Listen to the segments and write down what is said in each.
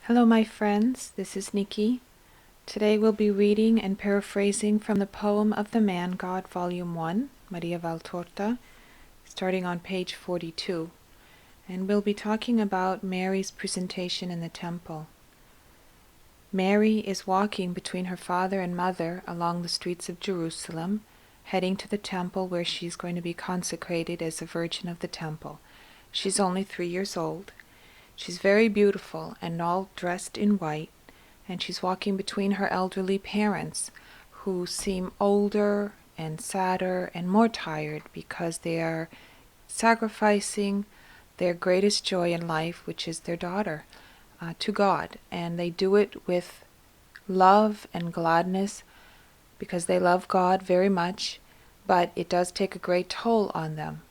Hello, my friends. This is Nikki. Today we'll be reading and paraphrasing from the Poem of the Man God, Volume 1, Maria Valtorta, starting on page 42. And we'll be talking about Mary's presentation in the temple. Mary is walking between her father and mother along the streets of Jerusalem, heading to the temple where she's going to be consecrated as a virgin of the temple. She's only 3 years old. She's very beautiful and all dressed in white, and she's walking between her elderly parents, who seem older and sadder and more tired because they are sacrificing their greatest joy in life, which is their daughter, to God. And they do it with love and gladness because they love God very much, but it does take a great toll on them.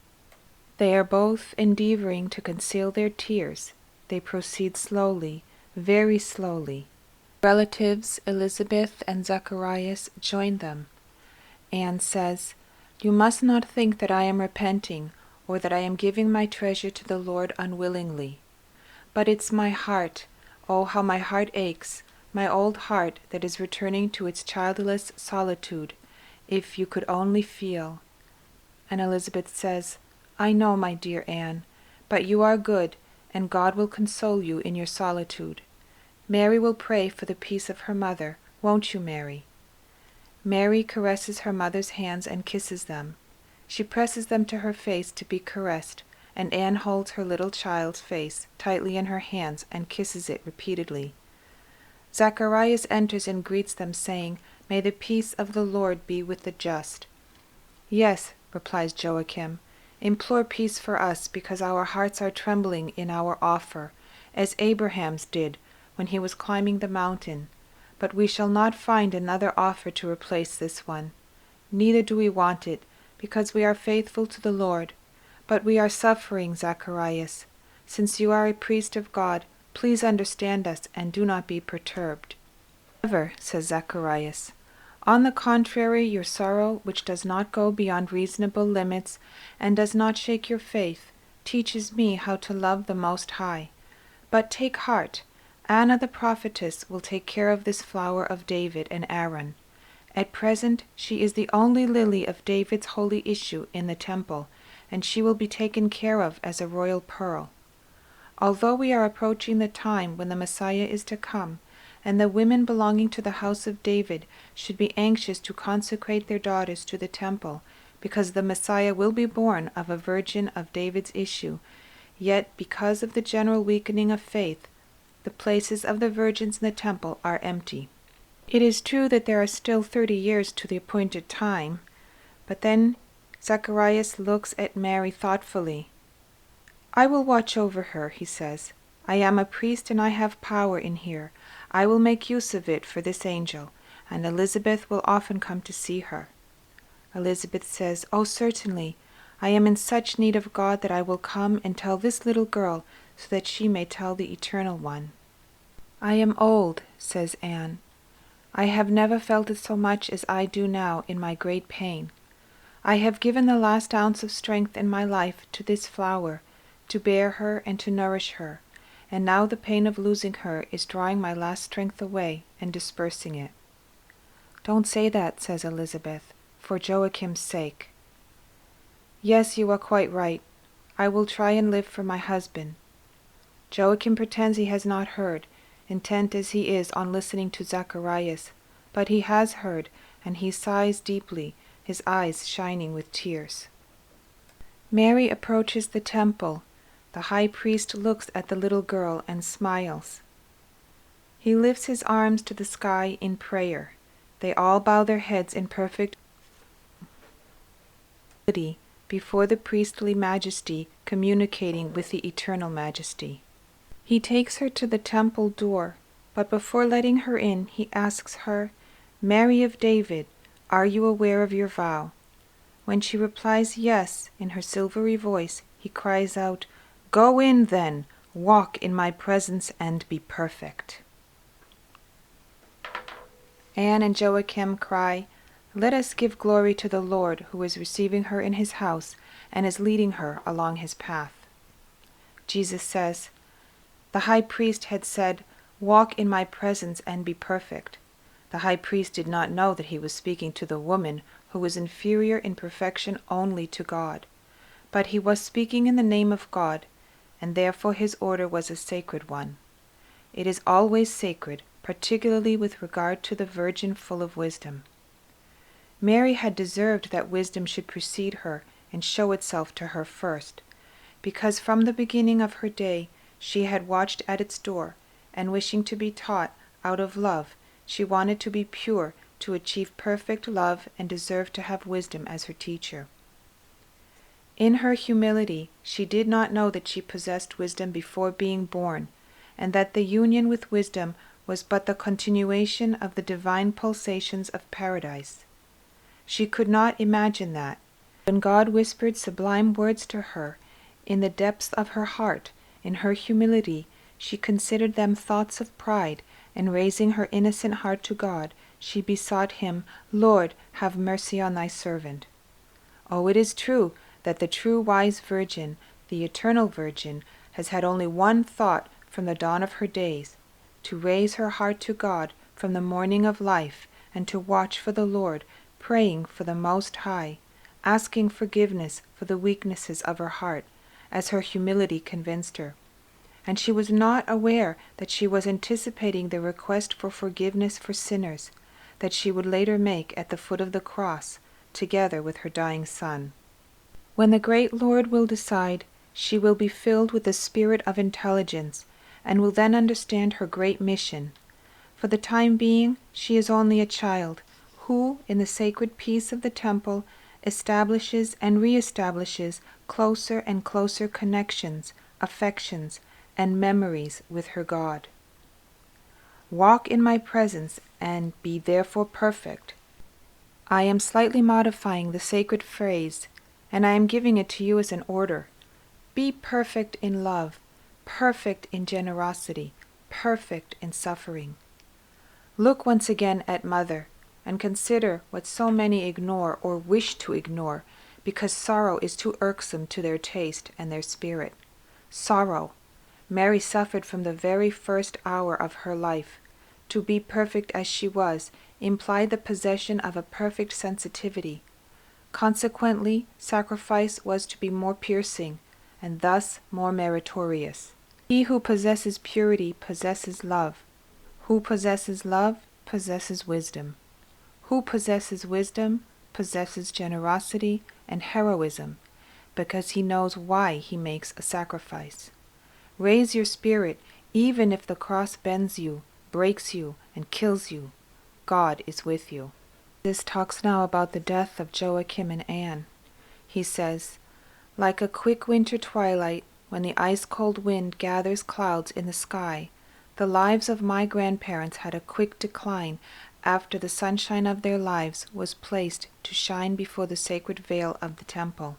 They are both endeavoring to conceal their tears. They proceed slowly, very slowly. Relatives Elizabeth and Zacharias join them. Anne says, "You must not think that I am repenting, or that I am giving my treasure to the Lord unwillingly. But it's my heart, oh how my heart aches, my old heart that is returning to its childless solitude, if you could only feel." And Elizabeth says, "I know, my dear Anne, but you are good, and God will console you in your solitude. Mary will pray for the peace of her mother, won't you, Mary?" Mary caresses her mother's hands and kisses them. She presses them to her face to be caressed, and Anne holds her little child's face tightly in her hands and kisses it repeatedly. Zacharias enters and greets them, saying, "May the peace of the Lord be with the just." "Yes," replies Joachim, "implore peace for us, because our hearts are trembling in our offer, as Abraham's did when he was climbing the mountain. But we shall not find another offer to replace this one. Neither do we want it, because we are faithful to the Lord. But we are suffering, Zacharias. Since you are a priest of God, please understand us and do not be perturbed." "Never," says Zacharias. "On the contrary, your sorrow, which does not go beyond reasonable limits and does not shake your faith, teaches me how to love the Most High. But take heart, Anna the prophetess will take care of this flower of David and Aaron. At present she is the only lily of David's holy issue in the temple, and she will be taken care of as a royal pearl. Although we are approaching the time when the Messiah is to come, and the women belonging to the house of David should be anxious to consecrate their daughters to the temple, because the Messiah will be born of a virgin of David's issue, yet because of the general weakening of faith, the places of the virgins in the temple are empty. It is true that there are still 30 years to the appointed time, but then Zacharias looks at Mary thoughtfully. "I will watch over her," he says. "I am a priest and I have power in here. I will make use of it for this angel, and Elizabeth will often come to see her." Elizabeth says, "Oh, certainly. I am in such need of God that I will come and tell this little girl so that she may tell the Eternal One." "I am old," says Anne. "I have never felt it so much as I do now in my great pain. I have given the last ounce of strength in my life to this flower, to bear her and to nourish her, and now the pain of losing her is drawing my last strength away and dispersing it." "Don't say that," says Elizabeth, "for Joachim's sake." "Yes, you are quite right. I will try and live for my husband." Joachim pretends he has not heard, intent as he is on listening to Zacharias, but he has heard, and he sighs deeply, his eyes shining with tears. Mary approaches the temple. The high priest looks at the little girl and smiles. He lifts his arms to the sky in prayer. They all bow their heads in perfect humility before the priestly majesty communicating with the eternal majesty. He takes her to the temple door, but before letting her in, he asks her, "Mary of David, are you aware of your vow?" When she replies yes in her silvery voice, he cries out, "Go in then, walk in my presence and be perfect." Anne and Joachim cry, "Let us give glory to the Lord, who is receiving her in his house and is leading her along his path." Jesus says, "The high priest had said, Walk in my presence and be perfect. The high priest did not know that he was speaking to the woman who was inferior in perfection only to God. But he was speaking in the name of God, and therefore his order was a sacred one. It is always sacred, particularly with regard to the Virgin full of wisdom. Mary had deserved that wisdom should precede her and show itself to her first, because from the beginning of her day she had watched at its door, and wishing to be taught out of love, she wanted to be pure, to achieve perfect love, and deserved to have wisdom as her teacher. In her humility, she did not know that she possessed wisdom before being born, and that the union with wisdom was but the continuation of the divine pulsations of paradise. She could not imagine that, when God whispered sublime words to her, in the depths of her heart, in her humility, she considered them thoughts of pride, and raising her innocent heart to God, she besought him, "Lord, have mercy on thy servant." Oh, it is true that the true wise Virgin, the eternal Virgin, has had only one thought from the dawn of her days, to raise her heart to God from the morning of life, and to watch for the Lord, praying for the Most High, asking forgiveness for the weaknesses of her heart, as her humility convinced her. And she was not aware that she was anticipating the request for forgiveness for sinners, that she would later make at the foot of the cross, together with her dying Son. When the great Lord will decide, she will be filled with the spirit of intelligence, and will then understand her great mission. For the time being, she is only a child, who, in the sacred peace of the temple, establishes and re-establishes closer and closer connections, affections, and memories with her God. Walk in my presence and be therefore perfect. I am slightly modifying the sacred phrase, and I am giving it to you as an order. Be perfect in love, perfect in generosity, perfect in suffering. Look once again at Mother, and consider what so many ignore or wish to ignore, because sorrow is too irksome to their taste and their spirit. Sorrow. Mary suffered from the very first hour of her life. To be perfect as she was implied the possession of a perfect sensitivity. Consequently, sacrifice was to be more piercing, and thus more meritorious. He who possesses purity possesses love. Who possesses love possesses wisdom. Who possesses wisdom possesses generosity and heroism, because he knows why he makes a sacrifice. Raise your spirit, even if the cross bends you, breaks you, and kills you. God is with you. This talks now about the death of Joachim and Anne. He says, "Like a quick winter twilight, when the ice-cold wind gathers clouds in the sky, the lives of my grandparents had a quick decline after the sunshine of their lives was placed to shine before the sacred veil of the temple."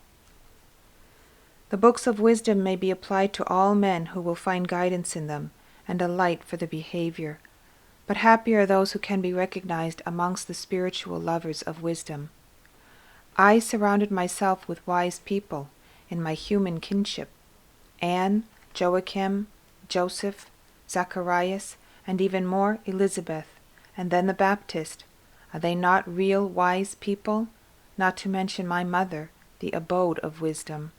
The books of wisdom may be applied to all men who will find guidance in them, and a light for their behavior. But happy are those who can be recognized amongst the spiritual lovers of wisdom. I surrounded myself with wise people in my human kinship. Anne, Joachim, Joseph, Zacharias, and even more Elizabeth, and then the Baptist. Are they not real wise people? Not to mention my mother, the abode of wisdom.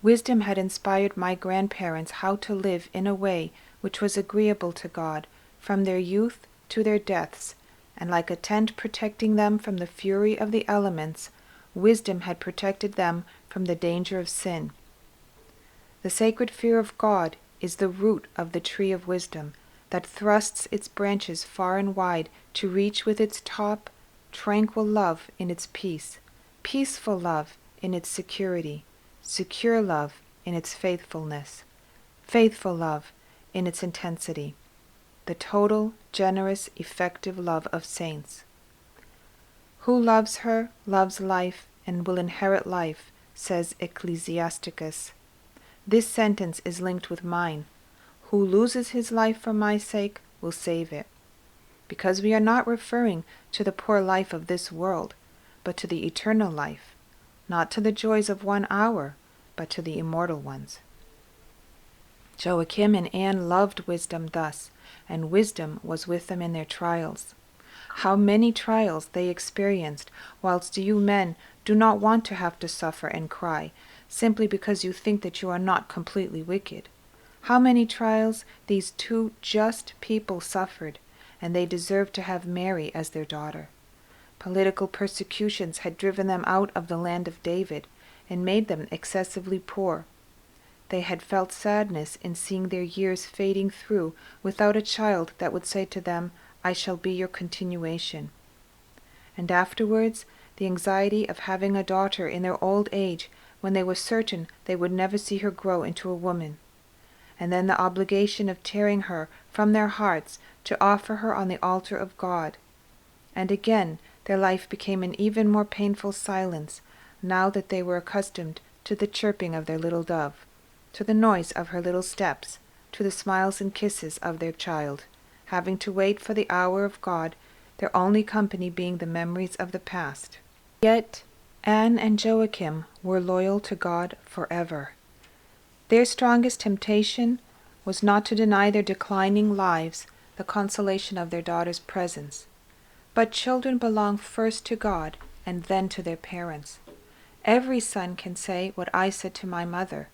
Wisdom had inspired my grandparents how to live in a way which was agreeable to God, from their youth to their deaths, and like a tent protecting them from the fury of the elements, wisdom had protected them from the danger of sin. The sacred fear of God is the root of the tree of wisdom, that thrusts its branches far and wide to reach with its top tranquil love in its peace, peaceful love in its security, secure love in its faithfulness, faithful love in its intensity, the total, generous, effective love of saints. Who loves her loves life and will inherit life, says Ecclesiasticus. This sentence is linked with mine. Who loses his life for my sake will save it. Because we are not referring to the poor life of this world, but to the eternal life, not to the joys of 1 hour, but to the immortal ones. Joachim and Anne loved wisdom thus, and wisdom was with them in their trials. How many trials they experienced, whilst you men do not want to have to suffer and cry, simply because you think that you are not completely wicked. How many trials these two just people suffered, and they deserved to have Mary as their daughter. Political persecutions had driven them out of the land of David, and made them excessively poor. They had felt sadness in seeing their years fading through without a child that would say to them, "I shall be your continuation." And afterwards, the anxiety of having a daughter in their old age, when they were certain they would never see her grow into a woman. And then the obligation of tearing her from their hearts to offer her on the altar of God. And again, their life became an even more painful silence, now that they were accustomed to the chirping of their little dove, to the noise of her little steps, to the smiles and kisses of their child, having to wait for the hour of God, their only company being the memories of the past. Yet Anne and Joachim were loyal to God forever. Their strongest temptation was not to deny their declining lives the consolation of their daughter's presence. But children belong first to God and then to their parents. Every son can say what I said to my mother: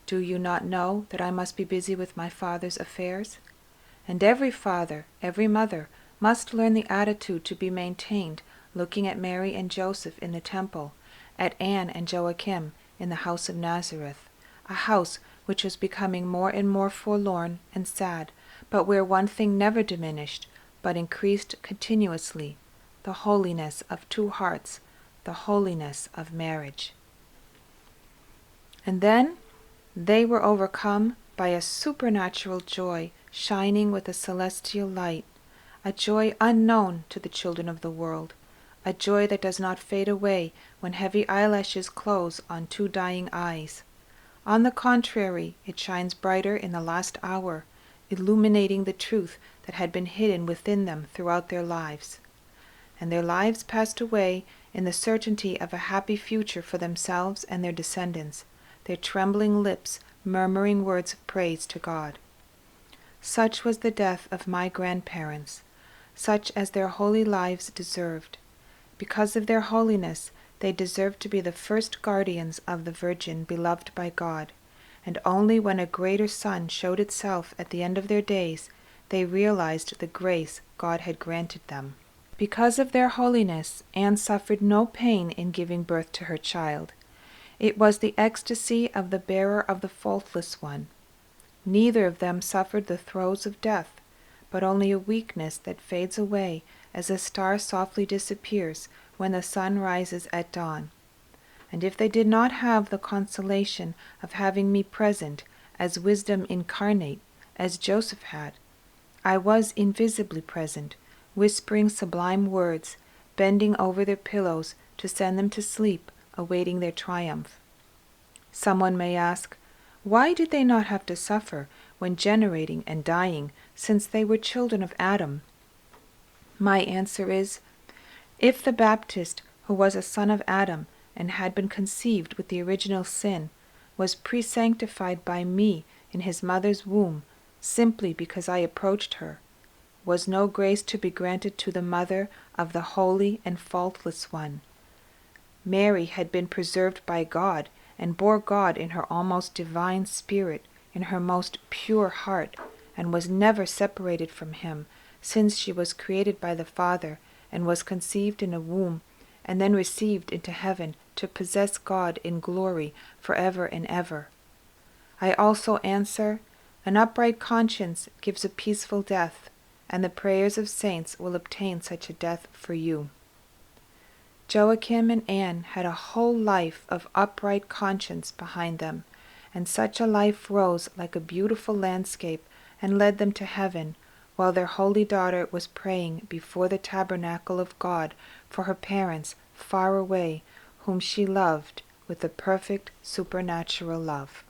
"Do you not know that I must be busy with my father's affairs?" And every father, every mother, must learn the attitude to be maintained, looking at Mary and Joseph in the temple, at Anne and Joachim in the house of Nazareth, a house which was becoming more and more forlorn and sad, but where one thing never diminished, but increased continuously: the holiness of two hearts, the holiness of marriage. And then they were overcome by a supernatural joy shining with a celestial light, a joy unknown to the children of the world, a joy that does not fade away when heavy eyelashes close on two dying eyes. On the contrary, it shines brighter in the last hour, illuminating the truth that had been hidden within them throughout their lives. And their lives passed away in the certainty of a happy future for themselves and their descendants, their trembling lips murmuring words of praise to God. Such was the death of my grandparents, such as their holy lives deserved. Because of their holiness, they deserved to be the first guardians of the Virgin beloved by God, and only when a greater sun showed itself at the end of their days, they realized the grace God had granted them. Because of their holiness, Anne suffered no pain in giving birth to her child. It was the ecstasy of the bearer of the faultless one. Neither of them suffered the throes of death, but only a weakness that fades away as a star softly disappears when the sun rises at dawn. And if they did not have the consolation of having me present as wisdom incarnate, as Joseph had, I was invisibly present, whispering sublime words, bending over their pillows to send them to sleep, awaiting their triumph. Someone may ask, why did they not have to suffer when generating and dying, since they were children of Adam? My answer is, if the Baptist, who was a son of Adam and had been conceived with the original sin, was pre-sanctified by me in his mother's womb simply because I approached her, was no grace to be granted to the mother of the holy and faultless one? Mary had been preserved by God and bore God in her almost divine spirit, in her most pure heart, and was never separated from him, since she was created by the Father and was conceived in a womb and then received into heaven to possess God in glory forever and ever. I also answer, an upright conscience gives a peaceful death, and the prayers of saints will obtain such a death for you. Joachim and Anne had a whole life of upright conscience behind them, and such a life rose like a beautiful landscape and led them to heaven, while their holy daughter was praying before the tabernacle of God for her parents far away, whom she loved with a perfect supernatural love.